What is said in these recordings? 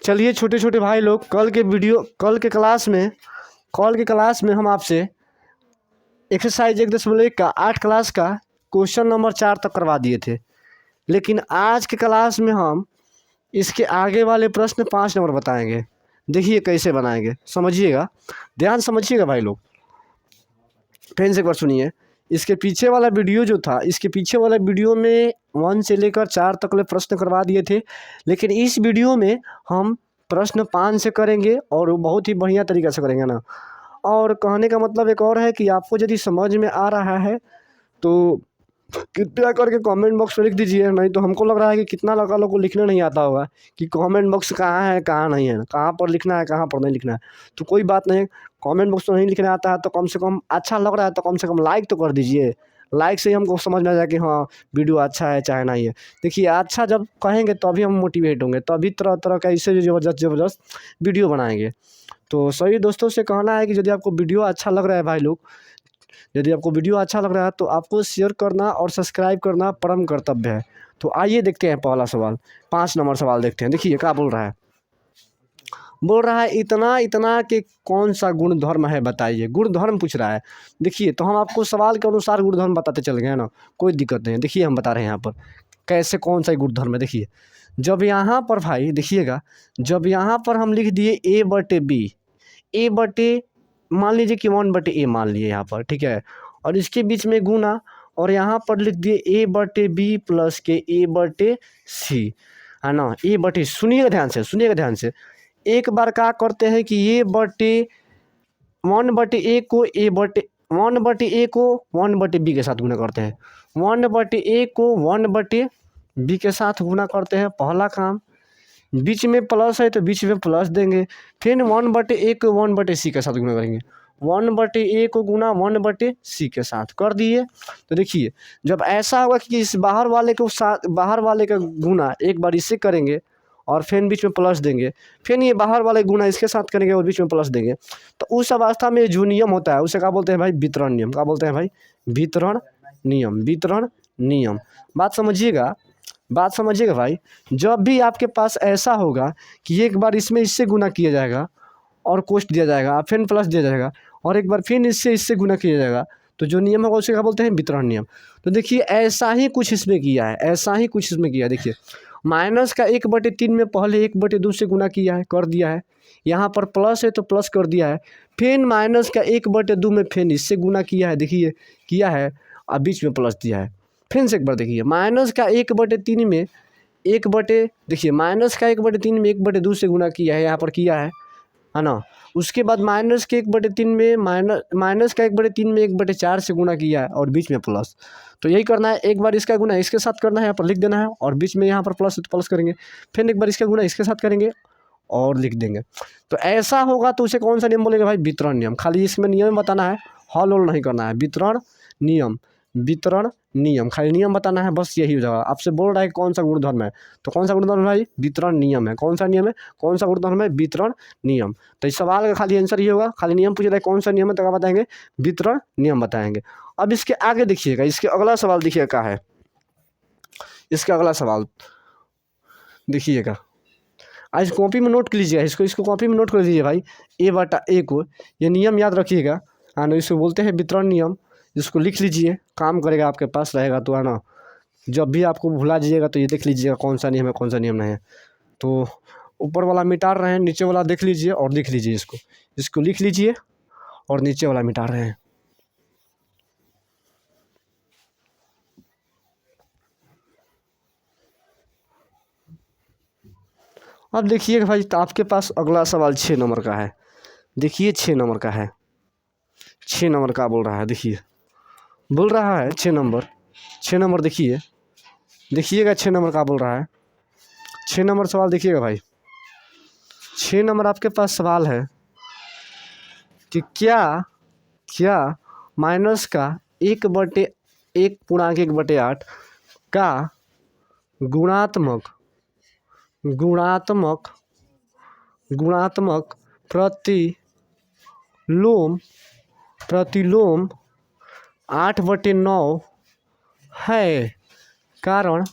चलिए छोटे छोटे भाई लोग, कल के क्लास में हम आपसे एक्सरसाइज 1.1 का 8 क्लास का क्वेश्चन नंबर 4 तक करवा दिए थे। लेकिन आज के क्लास में हम इसके आगे वाले प्रश्न 5 नंबर बताएंगे। देखिए कैसे बनाएंगे, समझिएगा, ध्यान समझिएगा भाई लोग, फिर से एक बार सुनिए। इसके पीछे वाला वीडियो जो था, इसके पीछे वाला वीडियो में 1 से लेकर 4 तक ले प्रश्न करवा दिए थे। लेकिन इस वीडियो में हम प्रश्न 5 से करेंगे और वो बहुत ही बढ़िया तरीक़े से करेंगे ना। और कहने का मतलब एक और है कि आपको यदि समझ में आ रहा है तो कृपया करके कमेंट बॉक्स में लिख दीजिए। नहीं तो हमको लग रहा है कि कितना लोगों को लिखना नहीं आता होगा कि कमेंट बॉक्स कहाँ है कहाँ नहीं है, कहाँ पर लिखना है कहाँ पर नहीं लिखना है। तो कोई बात नहीं, कमेंट बॉक्स में नहीं लिखना आता है तो कम से कम अच्छा लग रहा है तो कम से कम लाइक तो कर दीजिए। लाइक से ही हमको समझ में आ जाए कि हाँ वीडियो अच्छा है चाहे नहीं है। देखिए अच्छा जब कहेंगे तभी हम मोटिवेट होंगे, तभी तरह तरह का इससे ज़बरदस्त वीडियो बनाएंगे। तो सभी दोस्तों से कहना है कि यदि आपको वीडियो अच्छा लग रहा है भाई लोग, यदि आपको वीडियो अच्छा लग रहा है तो आपको शेयर करना और सब्सक्राइब करना परम कर्तव्य है। तो आइए देखते हैं पहला सवाल, 5 नंबर सवाल देखते हैं। देखिए क्या बोल रहा है, इतना इतना के कौन सा गुण धर्म है बताइए। गुण धर्म पूछ रहा है। देखिए तो हम आपको सवाल के अनुसार गुण धर्म बताते चल गए ना, कोई दिक्कत नहीं है। देखिए हम बता रहे हैं यहाँ पर कैसे कौन सा गुण धर्म है। देखिए जब यहाँ पर भाई देखिएगा, जब यहाँ पर हम लिख दिए A/B, A/, मान लीजिए कि 1/A मान लिए यहाँ पर, ठीक है, और इसके बीच में गुना, और यहाँ पर लिख दिए A/B प्लस के A/C, है ना। सुनिएगा ध्यान से, सुनिएगा ध्यान से। एक बार क्या करते हैं कि A/1/A को 1/A को 1/B के साथ गुना करते हैं, 1/A को 1/B के साथ गुना करते हैं, पहला काम। बीच में प्लस है तो बीच में प्लस देंगे, फिर 1/A को 1/C के साथ गुना करेंगे, 1/A को गुना 1/C के साथ कर दिए। तो देखिए जब ऐसा होगा कि इस बाहर वाले का गुना एक बार इससे करेंगे और फिर बीच में प्लस देंगे, फिर ये बाहर वाले गुना इसके साथ करेंगे और बीच में प्लस देंगे, तो उस अवस्था में जो नियम होता है उसे क्या बोलते हैं भाई, वितरण नियम। क्या बोलते हैं भाई, वितरण नियम, वितरण नियम। बात समझिएगा, बात समझिएगा भाई। जब भी आपके पास ऐसा होगा कि एक बार इसमें इससे गुना किया जाएगा और कोष्ट दिया जाएगा, फिर प्लस दिया जाएगा, और एक बार फिर इससे गुना किया जाएगा, तो जो नियम होगा उसे क्या बोलते हैं, वितरण नियम। तो देखिए ऐसा ही कुछ इसमें किया है, ऐसा ही कुछ इसमें किया है। देखिए माइनस का 1/3 में पहले 1/2 से गुना किया है, कर दिया है। यहाँ पर प्लस है तो प्लस कर दिया है, फिर माइनस का 1/2 में फिर इससे गुना किया है, देखिए किया है, और बीच में प्लस दिया है। फिर से एक बार देखिए, माइनस का 1/3 में देखिए माइनस का 1/3 में 1/2 से गुना किया है, यहाँ पर किया है ना। उसके बाद माइनस के 1/3 में माइनस का 1/3 में 1/4 से गुना किया है और बीच में प्लस। तो यही करना है, एक बार इसका गुना इसके साथ करना है, यहाँ पर लिख देना है, और बीच में यहाँ पर प्लस है तो प्लस करेंगे, फिर एक बार इसका गुना इसके साथ करेंगे और लिख देंगे। तो ऐसा होगा तो उसे कौन सा नियम बोलेगा भाई, वितरण नियम। खाली इसमें नियम बताना है, हॉल होल नहीं करना है। वितरण नियम, वितरण नियम, खाली नियम बताना है, बस यही हो जाएगा। आपसे बोल रहा है कौन सा गुणधर्म है, तो कौन सा गुणधर्म है भाई, वितरण नियम है। कौन सा नियम है, कौन सा गुणधर्म है, वितरण नियम। तो इस सवाल का खाली आंसर ये होगा, खाली नियम पूछ रहा है कौन सा नियम है तो क्या बताएंगे, वितरण नियम बताएंगे। अब इसके आगे देखिएगा, इसके अगला सवाल देखिएगा क्या है। इसका अगला सवाल देखिएगा, आज कॉपी में नोट कर लीजिएगा, इसको कॉपी में नोट कर लीजिए भाई। A/A को ये नियम याद रखिएगा, है ना। इसको बोलते हैं वितरण नियम। इसको लिख लीजिए, काम करेगा, आपके पास रहेगा तो, है ना। जब भी आपको भुला दीजिएगा तो ये देख लीजिएगा कौन सा नियम है कौन सा नियम नहीं है। तो ऊपर वाला मिटा रहे हैं, नीचे वाला देख लीजिए और लिख लीजिए। इसको लिख लीजिए और नीचे वाला मिटा रहे हैं। अब देखिए भाई, तो आपके पास अगला सवाल 6 नंबर का है। देखिए 6 नंबर का है, 6 नंबर का बोल रहा है। देखिए बोल रहा है 6 नंबर, 6 नंबर देखिएगा 6 नंबर का बोल रहा है। 6 नंबर सवाल देखिएगा भाई, 6 नंबर आपके पास सवाल है कि क्या माइनस का 1/1 का गुणात्मक प्रतिलोम 8/9 है, कारण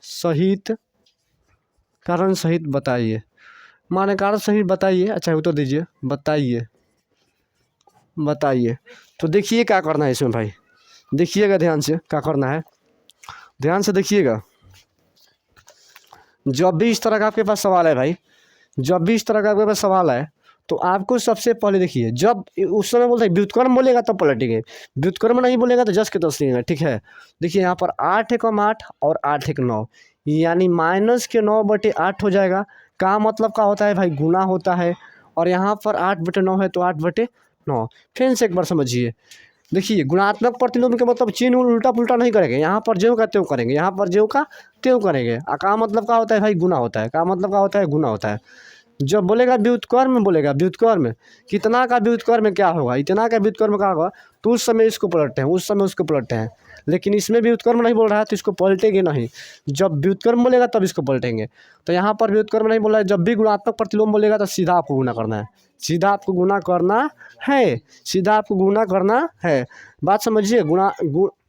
सहित कारण सहित बताइए। माने कारण सहित बताइए, अच्छा उत्तर दीजिए, बताइए बताइए। तो देखिए क्या करना है इसमें भाई, देखिएगा ध्यान से क्या करना है, ध्यान से देखिएगा। जब भी इस तरह का आपके पास सवाल है भाई, जब भी इस तरह का आपके पास सवाल है तो आपको सबसे पहले देखिए, जब उस समय बोलते हैं व्युत्क्रम बोलेगा तब पलटेंगे, व्युत्क्रम नहीं बोलेगा तो 10 के 10 लेंगे, ठीक है। देखिए यहाँ पर 8 एकम 8 और 8 एक 9, यानी -9/8 हो जाएगा। का मतलब का होता है भाई, गुना होता है। और यहाँ पर 8/9 है तो 8/9। फिर से एक बार समझिए, देखिए गुणात्मक प्रतिलोम के मतलब चिन्ह उल्टा पुल्टा नहीं करेंगे, यहाँ पर ज्यों का त्यों करेंगे, यहाँ पर ज्यों का त्यों करेंगे। का मतलब का होता है भाई, गुना होता है। का मतलब का होता है, गुना होता है। जब बोलेगा व्युत्क्रम, बोलेगा व्युत्क्रम, कितना का व्युत्क्रम क्या होगा, इतना का व्युत्क्रम क्या होगा, तो उस समय इसको पलटते हैं, उस समय उसको पलटते हैं। लेकिन इसमें व्युत्क्रम नहीं बोल रहा है तो इसको पलटेंगे नहीं। जब व्युत्क्रम बोलेगा तब इसको पलटेंगे। तो यहाँ पर व्युत्क्रम नहीं बोला है, जब भी गुणात्मक प्रतिलोम बोलेगा तो सीधा आपको गुना करना है, सीधा आपको गुना करना है, सीधा आपको गुना करना है। बात समझिए।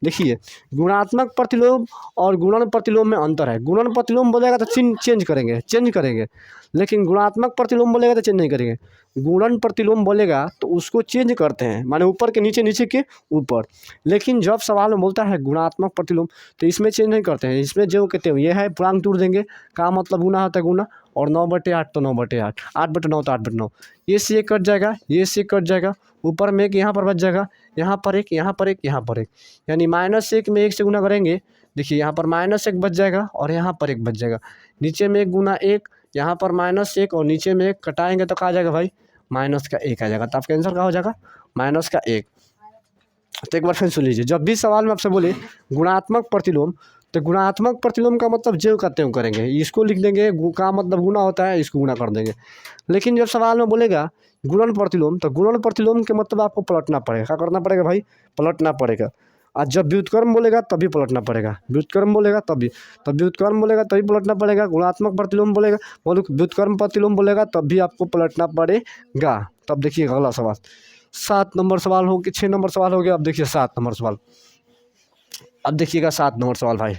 देखिए गुणात्मक प्रतिलोम और गुणन प्रतिलोम में अंतर है। गुणन प्रतिलोम बोलेगा तो चेंज करेंगे, लेकिन गुणात्मक प्रतिलोम बोलेगा तो चेंज नहीं करेंगे। गुणन प्रतिलोम बोलेगा तो उसको चेंज करते हैं, माने ऊपर के नीचे, नीचे के ऊपर। लेकिन जब सवाल में बोलता है गुणात्मक प्रतिलोम तो इसमें चेंज नहीं करते हैं, इसमें जो कहते हैं ये है पूर्णांक तोड़ देंगे। का मतलब गुना होता है गुना, और 9/8 तो 9/8, 8/9 तो 8/9। ये से एक कट जाएगा, ये से कट जाएगा, ऊपर में एक यहाँ पर बच जाएगा, यहाँ पर एक, यहाँ पर एक, यहाँ पर एक, यानी -1 में 1 से गुना करेंगे। देखिए यहाँ पर -1 बच जाएगा और यहाँ पर 1 बच जाएगा, नीचे में 1 गुना 1, यहाँ पर -1 और नीचे में 1 कटाएंगे तो कहा जाएगा भाई -1 आ जाएगा। तो आपका आंसर क्या हो जाएगा, -1। तो एक बार फिर सुन लीजिए, जब भी सवाल में आपसे बोले गुणात्मक प्रतिलोम तो गुणात्मक प्रतिलोम का मतलब ज्यों का त्यों करेंगे, इसको लिख देंगे। का मतलब गुना होता है, इसको गुना कर देंगे। लेकिन जब सवाल में बोलेगा गुणन प्रतिलोम तो गुणन प्रतिलोम के मतलब आपको पलटना पड़ेगा। क्या करना पड़ेगा भाई, पलटना पड़ेगा। और जब व्युत्क्रम बोलेगा तभी पलटना पड़ेगा, व्युत्क्रम बोलेगा तभी, तब व्युत्क्रम बोलेगा तभी पलटना पड़ेगा। गुणात्मक प्रतिलोम बोलेगा, व्युत्क्रम प्रतिलोम बोलेगा तब भी आपको पलटना पड़ेगा। तब देखिए अगला सवाल, 7 नंबर सवाल हो गया, 6 नंबर सवाल हो गया। अब देखिए 7 नंबर सवाल, अब देखिएगा 7 नंबर सवाल भाई,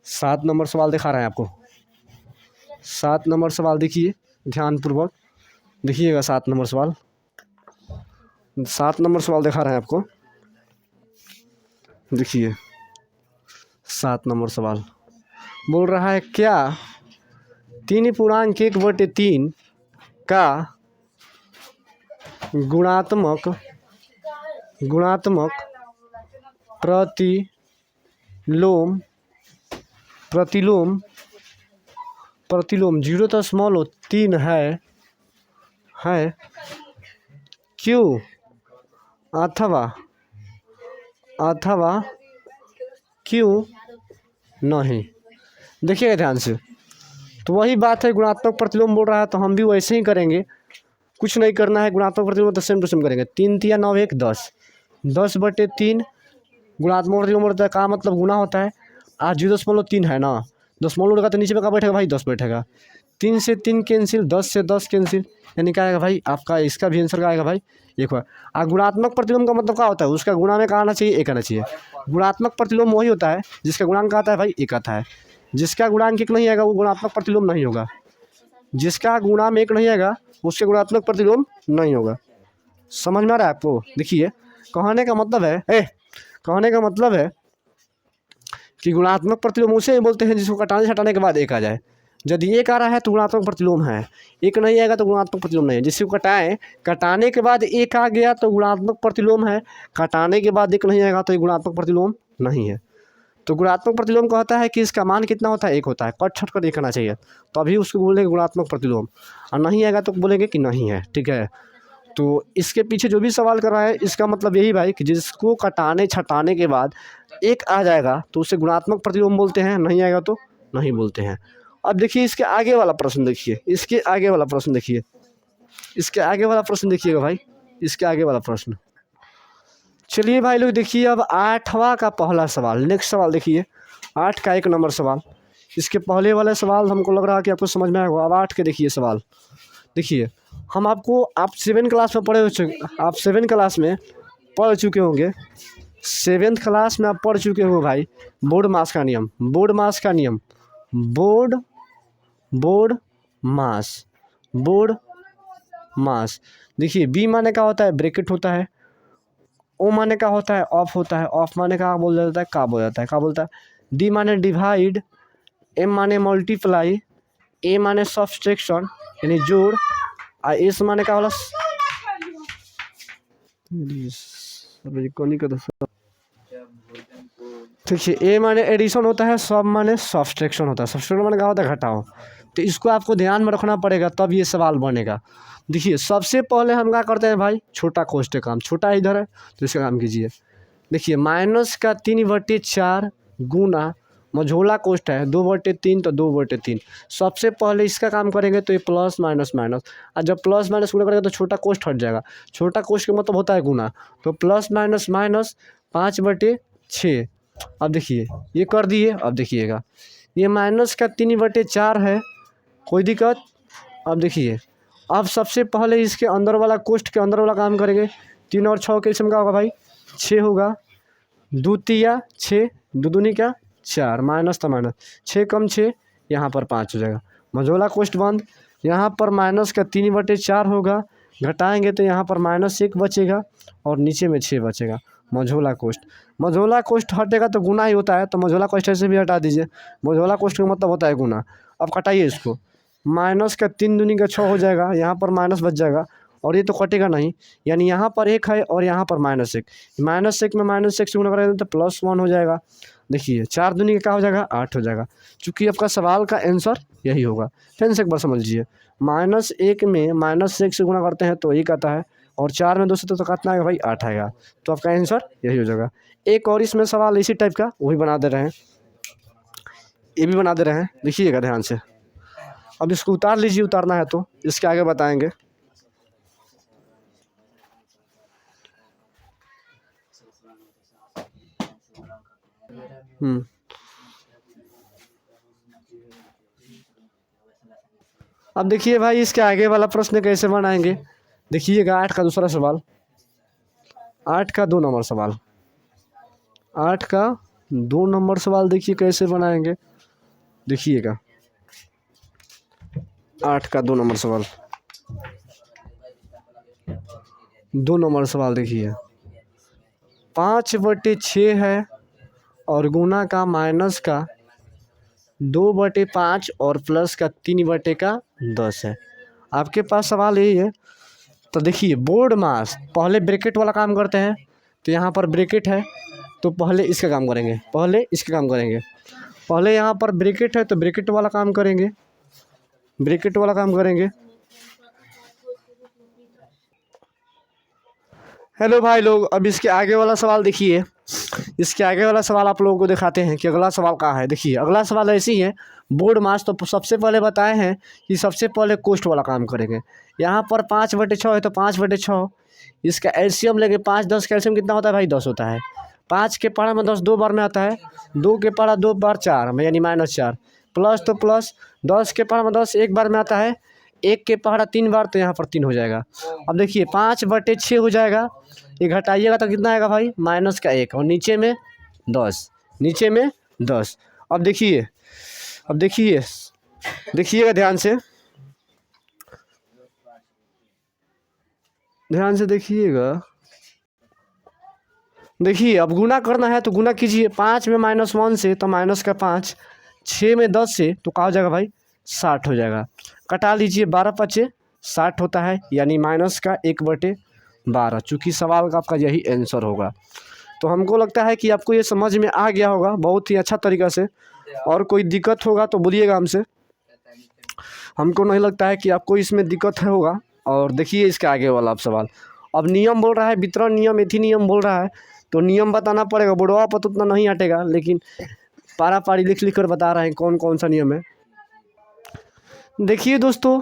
7 नंबर सवाल दिखा रहे हैं आपको। 7 नंबर सवाल देखिए ध्यानपूर्वक, देखिएगा 7 नंबर सवाल, 7 नंबर सवाल दिखा रहे हैं आपको। देखिए 7 नंबर सवाल बोल रहा है, क्या 3.1/3 का गुणात्मक प्रतिलोम 0.3 है क्यों अथवा क्यों नहीं। देखिएगा ध्यान से, तो वही बात है, गुणात्मक प्रतिलोम बोल रहा है तो हम भी वैसे ही करेंगे, कुछ नहीं करना है। गुणात्मक प्रतिलोम तो सेम टू सेम करेंगे। 3 × 9 = 10, 10/3 गुणात्मक प्रतिलोम होता है। का मतलब गुना होता है, आज 0.3 है ना, दशमलव लगा तो नीचे में क्या बैठेगा भाई, 10 बैठेगा। 3 से 3 कैंसिल, 10 से 10 कैंसिल, यानी क्या आएगा भाई आपका, इसका भी आंसर क्या आएगा भाई, 1 हुआ। गुणात्मक प्रतिलोम का मतलब क्या होता है, उसका गुणा में क्या आना चाहिए, 1 आना चाहिए। गुणात्मक प्रतिलोम वही होता है जिसका गुणांक आता है भाई 1 आता है। जिसका गुणांक 1 नहीं आएगा वो गुणात्मक प्रतिलोम नहीं होगा। जिसका गुणा में 1 नहीं आएगा उसके गुणात्मक प्रतिलोम नहीं होगा। समझ में आ रहा है आपको। देखिए कहने का मतलब है कि गुणात्मक प्रतिलोम उसे बोलते हैं जिसको घटाने हटाने के बाद 1 आ जाए। यदि 1 आ रहा है तो गुणात्मक प्रतिलोम है, 1 नहीं आएगा तो गुणात्मक प्रतिलोम नहीं है। जिसको घटाने के बाद 1 आ गया तो गुणात्मक प्रतिलोम है, घटाने के बाद 1 नहीं आएगा तो ये गुणात्मक प्रतिलोम नहीं है। तो गुणात्मक प्रतिलोम कहता है कि इसका मान कितना होता है, 1 होता है। कट छट कर देखना चाहिए तभी उसको बोलेंगे गुणात्मक प्रतिलोम, और नहीं आएगा तो बोलेंगे कि नहीं है, ठीक है। तो इसके पीछे जो भी सवाल कर रहा है इसका मतलब यही भाई कि जिसको घटाने छटाने के बाद 1 आ जाएगा तो उसे गुणात्मक प्रतिलोम बोलते हैं, नहीं आएगा तो नहीं बोलते हैं। अब देखिए इसके आगे वाला प्रश्न देखिए, इसके आगे वाला प्रश्न देखिए, इसके आगे वाला प्रश्न देखिएगा भाई, इसके आगे वाला प्रश्न। चलिए भाई लोग देखिए अब 8वां का पहला सवाल, नेक्स्ट सवाल देखिए 8 का 1 नंबर सवाल। इसके पहले वाले सवाल हमको लग रहा है कि आपको समझ में आएगा। अब 8 के देखिए सवाल। देखिए हम आपको, आप 7 क्लास में पढ़े हो चुके, आप 7 क्लास में पढ़ चुके होंगे, 7th क्लास में आप पढ़ चुके हो भाई बोर्ड मास का नियम, बोर्ड बोर्ड मास, बोर्ड मास। देखिए बी माने क्या होता है, ब्रैकेट होता है। ओ माने क्या होता है, ऑफ होता है। ऑफ माने क्या बोल जाता है, का बोल जाता है, का बोलता है। डी माने डिवाइड, एम माने मल्टीप्लाई, ए माने सब्सट्रैक्शन यानी जोड़, और एस माने क्या होला, देखिए ए माने एडिशन होता है, सब माने सब्सट्रैक्शन होता है। सब्सट्रैक्शन माने क्या होता है, घटाओ। तो इसको आपको ध्यान में रखना पड़ेगा, तब ये सवाल बनेगा। देखिए सबसे पहले हम क्या करते हैं भाई, छोटा कोष्ठ काम, छोटा इधर है तो इसका काम कीजिए। देखिए माइनस का 3/4 गुना मझोला कोष्ठ है 2/3 तो 2/3। सबसे पहले इसका काम करेंगे तो ये प्लस माइनस माइनस, और जब प्लस माइनस गुना करेंगे तो छोटा कोष्ठ हट जाएगा। छोटा कोष्ठ का मतलब होता है गुना, तो प्लस माइनस माइनस 5/6। अब देखिए ये कर दिए। अब देखिएगा ये माइनस का 3/4 है, कोई दिक्कत। अब देखिए अब सबसे पहले इसके अंदर वाला कोष्ठ के अंदर वाला काम करेंगे। 3 और 6 के इसमें क्या होगा भाई, 6 होगा। 2 तिया 6, 2 दूनी क्या 4, माइनस तो माइनस, 6 कम 6 यहाँ पर 5 हो जाएगा। मझोला कोष्ठ बंद। यहाँ पर माइनस का 3/4 होगा, घटाएंगे तो यहाँ पर -1 बचेगा और नीचे में 6 बचेगा। मझोला कोष्ठ, मझोला कोष्ठ हटेगा तो गुना ही होता है, तो मझोला कोष्ठ ऐसे भी हटा दीजिए। मझोला कोष्ठ का मतलब होता है गुना। अब कटाइए इसको, माइनस का 3 दूनी का 6 हो जाएगा, यहाँ पर माइनस बच जाएगा और ये तो कटेगा नहीं, यानी यहाँ पर 1 है और यहाँ पर -1। -1 में -1 से गुना करेंगे तो +1 हो जाएगा। देखिए 4 दूनी का क्या हो जाएगा, 8 हो जाएगा। चूँकि आपका सवाल का आंसर यही होगा। फिर से एक बार समझ लीजिए, -1 में -1 से गुना करते हैं तो 1 आता है, और 4 में 2 से तो कितना आएगा भाई, 8 आएगा। तो आपका आंसर यही हो जाएगा। एक और इसमें सवाल इसी टाइप का वही बना दे रहे हैं, ये भी बना दे रहे हैं, देखिएगा ध्यान से। अब इसको उतार लीजिए, उतारना है तो इसके आगे बताएंगे। अब देखिए भाई इसके आगे वाला प्रश्न कैसे बनाएंगे। देखिएगा 8 का दूसरा सवाल, 8 का 2 नंबर सवाल, 8 का 2 नंबर सवाल देखिए कैसे बनाएंगे। देखिएगा 8 का 2 नंबर सवाल, 2 नंबर सवाल देखिए 5/6 है और गुना का माइनस का 2/5 और प्लस का 3/10 है। आपके पास सवाल यही है। तो देखिए बोर्ड मास, पहले ब्रैकेट वाला काम करते हैं, तो यहाँ पर ब्रैकेट है तो पहले इसका काम करेंगे, पहले इसका काम करेंगे। पहले यहाँ पर ब्रैकेट है तो ब्रैकेट वाला काम करेंगे, ब्रैकेट वाला काम करेंगे। हेलो भाई लोग, अब इसके आगे वाला सवाल देखिए। इसके आगे वाला सवाल आप लोगों को दिखाते हैं कि अगला सवाल कहाँ है। देखिए अगला सवाल ऐसी है, बोर्ड मास। तो सबसे पहले बताए हैं कि सबसे पहले कोष्ठ वाला काम करेंगे। यहाँ पर 5/6 है तो 5/6, इसका एलसीएम लेके 5 10 का एलसीएम कितना होता है भाई, 10 होता है। 5 के पारा में 10 2 बार में आता है, 2 के पारा 2 बार 4 में यानी -4, प्लस तो प्लस 10 के पारा में 10 1 बार में आता है, 1 के पहाड़ा 3 बार तो यहाँ पर 3 हो जाएगा। अब देखिए 5/6 हो जाएगा, ये घटाइएगा तो कितना आएगा भाई, -1 और नीचे में 10, नीचे में 10। अब देखिए, अब देखिए, देखिएगा ध्यान से, ध्यान से देखिएगा। देखिए अब गुना करना है तो गुना कीजिए, 5 में -1 से तो माइनस का 5, 6 में 10 से तो क्या हो जाएगा भाई, 60 हो जाएगा। कटा लीजिए, 12×5 60 होता है, यानी -1/12। चूँकि सवाल का आपका यही आंसर होगा। तो हमको लगता है कि आपको ये समझ में आ गया होगा बहुत ही अच्छा तरीक़ा से। और कोई दिक्कत होगा तो बोलिएगा हमसे, हमको नहीं लगता है कि आपको इसमें दिक्कत होगा। और देखिए इसके आगे वाला आप सवाल, अब नियम बोल रहा है, वितरण नियम, एथी नियम बोल रहा है, तो नियम बताना पड़ेगा। बोर्डवा पर तो उतना नहीं हटेगा, लेकिन पारा पारी लिख लिख कर बता रहे हैं कौन कौन सा नियम है। देखिए दोस्तों,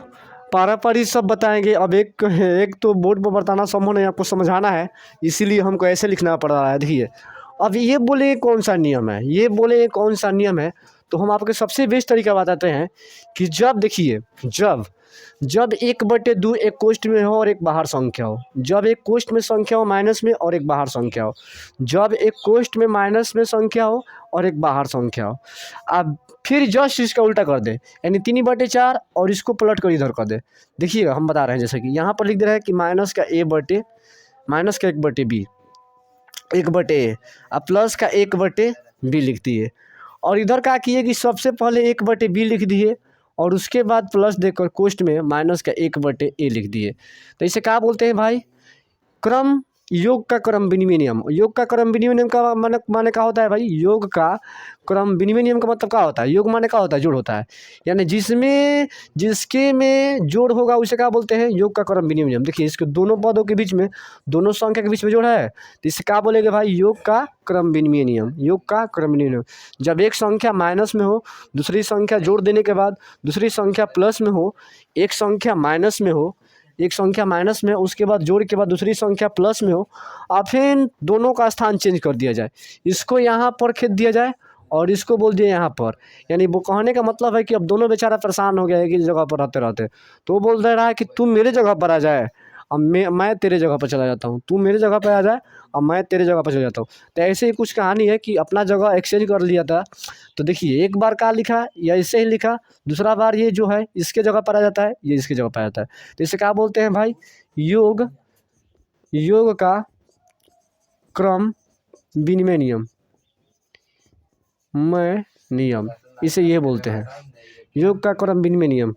पारा पारी सब बताएंगे। अब एक तो बोर्ड पर बताना संभव नहीं, आपको समझाना है, इसीलिए हमको ऐसे लिखना पड़ रहा है। देखिए अब ये बोले कौन सा नियम है, ये बोले कौन सा नियम है, तो हम आपके सबसे बेस्ट तरीका बताते हैं कि जब देखिए, जब 1/2 एक कोष्ठ में हो और एक बाहर संख्या हो, जब एक कोष्ठ में संख्या हो माइनस में और एक बाहर संख्या हो, जब एक कोष्ठ में माइनस में संख्या हो और एक बाहर संख्या हो। अब फिर जस्ट इसका उल्टा कर दे, यानी 3/4 और इसको पलट कर इधर कर दे। देखिएगा हम बता रहे हैं, जैसे कि यहाँ पर लिख दे रहा है कि माइनस का 1/बी 1/ए, अब प्लस का 1/बी लिख दिए, और इधर क्या किए कि सबसे पहले 1/बी लिख दिए और उसके बाद प्लस देकर कोष्ठ में माइनस का 1/ए लिख दिए। तो इसे क्या बोलते हैं भाई? क्रम, योग का क्रम विनिमय नियम। योग का क्रम विनिमय नियम का माने क्या होता है भाई? योग का क्रम विनिमय नियम का मतलब क्या होता है? योग माने क्या होता है? जोड़ होता है, यानी जिसके में जोड़ होगा उसे क्या बोलते हैं? योग का क्रम विनिमय नियम। देखिए इसके दोनों पदों के बीच में, दोनों संख्या के बीच में जोड़ है, तो इसे क्या बोलेंगे भाई? योग का क्रम विनिमय नियम। योग का क्रम विनिमय नियम, जब एक संख्या माइनस में हो, दूसरी संख्या जोड़ देने के बाद दूसरी संख्या प्लस में हो, एक संख्या माइनस में हो, एक संख्या माइनस में, उसके बाद जोड़ के बाद दूसरी संख्या प्लस में हो, और फिर दोनों का स्थान चेंज कर दिया जाए, इसको यहाँ पर खेद दिया जाए और इसको बोल दिया यहाँ पर। यानी वो कहने का मतलब है कि अब दोनों बेचारा परेशान हो गया है कि जगह पर रहते रहते, तो वो बोल दे रहा है कि तू मेरे जगह पर आ जाए, अब मैं तेरे जगह पर चला जाता हूँ, तू मेरे जगह पर आ जाए अब मैं तेरे जगह पर चला जाता हूँ। तो ऐसे ही कुछ कहानी है कि अपना जगह एक्सचेंज कर लिया था। तो देखिए एक बार क्या लिखा या इससे ही लिखा, दूसरा बार ये जो है इसके जगह पर आ जाता है, ये इसके जगह पर आ जाता है। तो इसे क्या बोलते हैं भाई? योग का क्रम विनिमय नियम, नियम, इसे ये बोलते हैं योग का क्रम विनिमय नियम।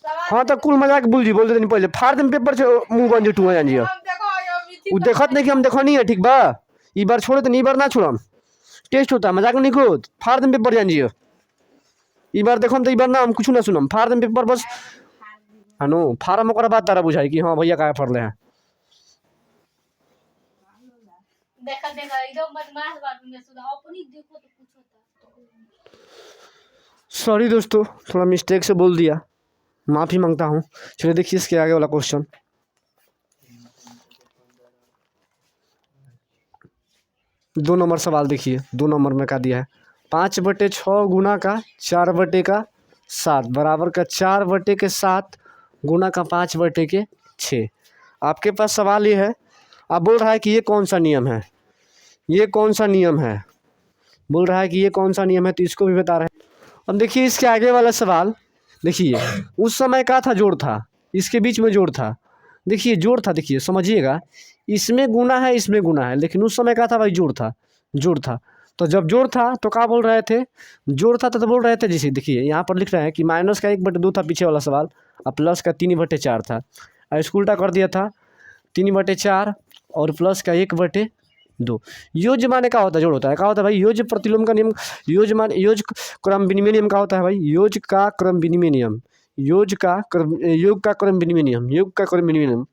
हाँ तो कुल मजाक बोल देते नहीं, पहले फाड़ दें पेपर से मुंह बन जुटुआ जानिए। वो देखत नहीं कि हम देखो नहीं है, ठीक बा? ई बार छोड़े तो नहीं, बार ना छोड़म, टेस्ट होता है, मजाक नहीं खुद फाड़ दें पेपर जानिए। ई बार देखो तो ई बार ना हम कुछ ना सुनम, फाड़ दें पेपर बस। हाँ फार्म ओकरा बाद तारा बुझाई कि हाँ भैया क्या फरले हैं। सॉरी दोस्तों, थोड़ा मिस्टेक से बोल दिया, माफ़ी मांगता हूँ। चलिए देखिए इसके आगे वाला क्वेश्चन। दो नंबर सवाल देखिए, 2 नंबर में क्या दिया है? 5/6 गुना का 4/7 बराबर का 4/7 गुना का 5/6। आपके पास सवाल ये है, आप बोल रहा है कि ये कौन सा नियम है, ये कौन सा नियम है, बोल रहा है कि ये कौन सा नियम है, तो इसको भी बता रहे हैं। अब देखिए इसके आगे वाला सवाल देखिए, उस समय क्या था? जोड़ था, इसके बीच में जोड़ था। देखिए जोड़ था, देखिए समझिएगा, इसमें गुना है इसमें गुना है, लेकिन उस समय क्या था भाई? जोड़ था, जोड़ था। तो जब जोड़ था तो क्या बोल रहे थे? जोड़ था तो बोल रहे थे, जैसे देखिए यहाँ पर लिख रहे हैं कि माइनस का 1/2 था पीछे वाला सवाल, और प्लस का 3/4 था, और इसको उल्टा कर दिया था, 3/4 और प्लस का 1/2। योज माने क्या होता है? जोड़ होता है। क्या होता है भाई? योज प्रतिलोम का नियम, योज क्रम विनिमय नियम क्या होता है भाई? योग का क्रम विनिमय नियम, योग का क्रम विनिमय नियम, योग का क्रम विनिमय नियम।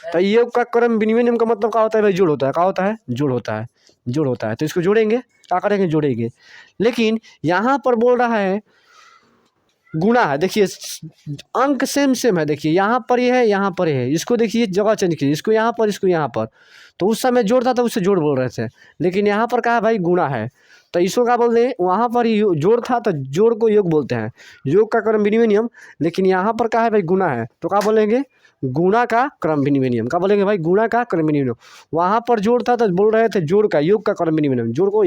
तो योग का क्रम विनिमय नियम का मतलब क्या होता है भाई? जोड़ होता है। क्या होता है? जोड़ होता है, जोड़ होता है। तो इसको जोड़ेंगे, क्या करेंगे? जोड़ेंगे। लेकिन यहाँ पर बोल रहा है गुणा है, देखिए अंक सेम है, देखिए यहाँ पर ये है, यहाँ पर ये है, इसको देखिए जगह चेंज कीजिए, इसको यहाँ पर, इसको यहाँ पर। तो उस समय जोड़ था तो उससे जोड़ बोल रहे थे, लेकिन यहाँ पर कहा भाई गुणा है, तो इसको क्या बोलते हैं? वहाँ पर जोड़ था तो जोड़ को योग बोलते हैं, योग का क्रम विनिमय नियम। लेकिन यहाँ पर कहा है भाई गुणा है, तो क्या बोलेंगे? गुणा का क्रम विनिमय नियम। क्या बोलेंगे भाई? गुणा का क्रम विनिमय नियम। वहाँ पर जोड़ था तो बोल रहे थे जोड़ का, योग का क्रम विनिमय नियम। जोड़ को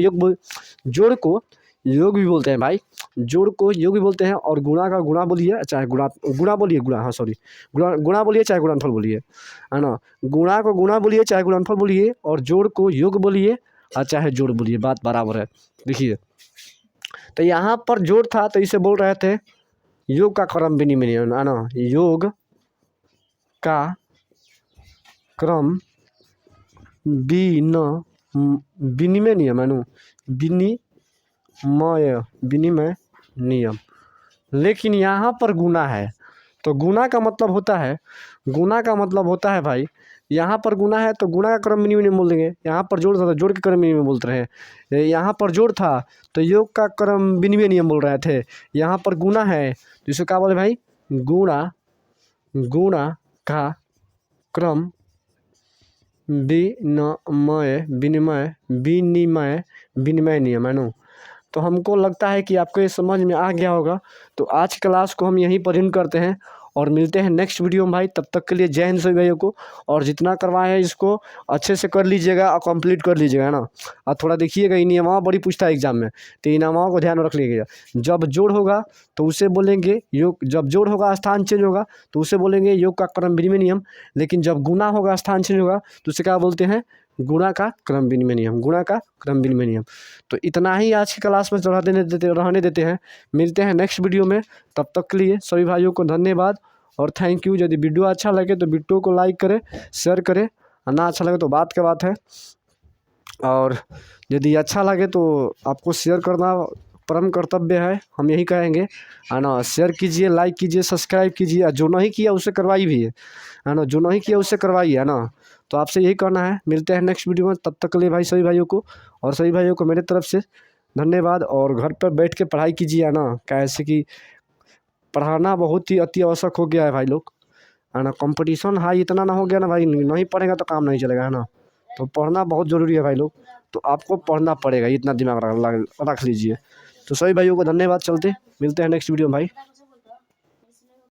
योग भी बोलते हैं भाई, जोड़ को योग भी बोलते हैं, और गुणा का गुणा बोलिए चाहे गुणा बोलिए, गुणा, हाँ सॉरी, गुणा बोलिए चाहे गुणनफल बोलिए, है ना? गुणा को गुणा बोलिए चाहे गुणनफल बोलिए, और जोड़ को योग बोलिए और चाहे जोड़ बोलिए, बात बराबर है। देखिए तो यहाँ पर जोड़ था तो इसे बोल रहे थे योग का क्रम विनिमय नियम, है ना? योग का क्रम विनिमय नियम, है ना? विनिमय नियम। लेकिन यहाँ पर गुना है, तो गुना का मतलब होता है भाई, यहाँ पर गुना है तो गुना का क्रम विनिमय नियम बोल देंगे। यहाँ पर जोड़ था तो जोड़ के क्रम विनिमय बोलते रहे, यहाँ पर जोड़ था तो योग का क्रम विनिमय नियम बोल रहे थे। यहाँ पर गुना है तो इसे क्या बोले भाई? गुणा का क्रम विनिमय नियम, है ना? तो हमको लगता है कि आपको ये समझ में आ गया होगा। तो आज क्लास को हम यहीं पर एंड करते हैं, और मिलते हैं नेक्स्ट वीडियो में भाई। तब तक के लिए जय हिंद सभी भाइयों को। और जितना करवाए हैं इसको अच्छे से कर लीजिएगा और कंप्लीट कर लीजिएगा, है ना। और थोड़ा देखिएगा, इनामा बड़ी पूछता है एग्जाम में, तो इनामा को ध्यान में रख लीजिएगा। जब जोड़ होगा तो उसे बोलेंगे योग, जब जोड़ होगा स्थान चेंज होगा तो उसे बोलेंगे योग का क्रम विनिमय नियम। लेकिन जब गुना होगा स्थान चेंज होगा तो उसे क्या बोलते हैं, गुणा का क्रम विनिमय नियम, गुणा का क्रम विनिमय नियम। तो इतना ही आज की क्लास में रहने देते हैं। मिलते हैं नेक्स्ट वीडियो में। तब तक के लिए सभी भाइयों को धन्यवाद और थैंक यू। यदि वीडियो अच्छा लगे तो वीडियो को लाइक करें, शेयर करें, और ना अच्छा लगे तो बात की बात है। और यदि अच्छा लगे तो आपको शेयर करना परम कर्तव्य है, हम यही कहेंगे, है ना। शेयर कीजिए, लाइक कीजिए, सब्सक्राइब कीजिए, जो नहीं किया उसे करवाई भी है ना, जो नहीं किया उसे करवाइए, है ना। तो आपसे यही कहना है। मिलते हैं नेक्स्ट वीडियो में। तब तक के लिए भाई सभी भाइयों को, और सभी भाइयों को मेरे तरफ से धन्यवाद। और घर पर बैठ के पढ़ाई कीजिए, है ना, कैसे कि पढ़ाना बहुत ही अति आवश्यक हो गया है भाई लोग, है ना। कंपटीशन हाई इतना ना हो गया ना भाई, नहीं पढ़ेगा तो काम नहीं चलेगा, है ना। तो पढ़ना बहुत ज़रूरी है भाई लोग, तो आपको पढ़ना पड़ेगा, इतना दिमाग रख लीजिए। तो सभी भाइयों को धन्यवाद। चलते मिलते हैं नेक्स्ट वीडियो में भाई।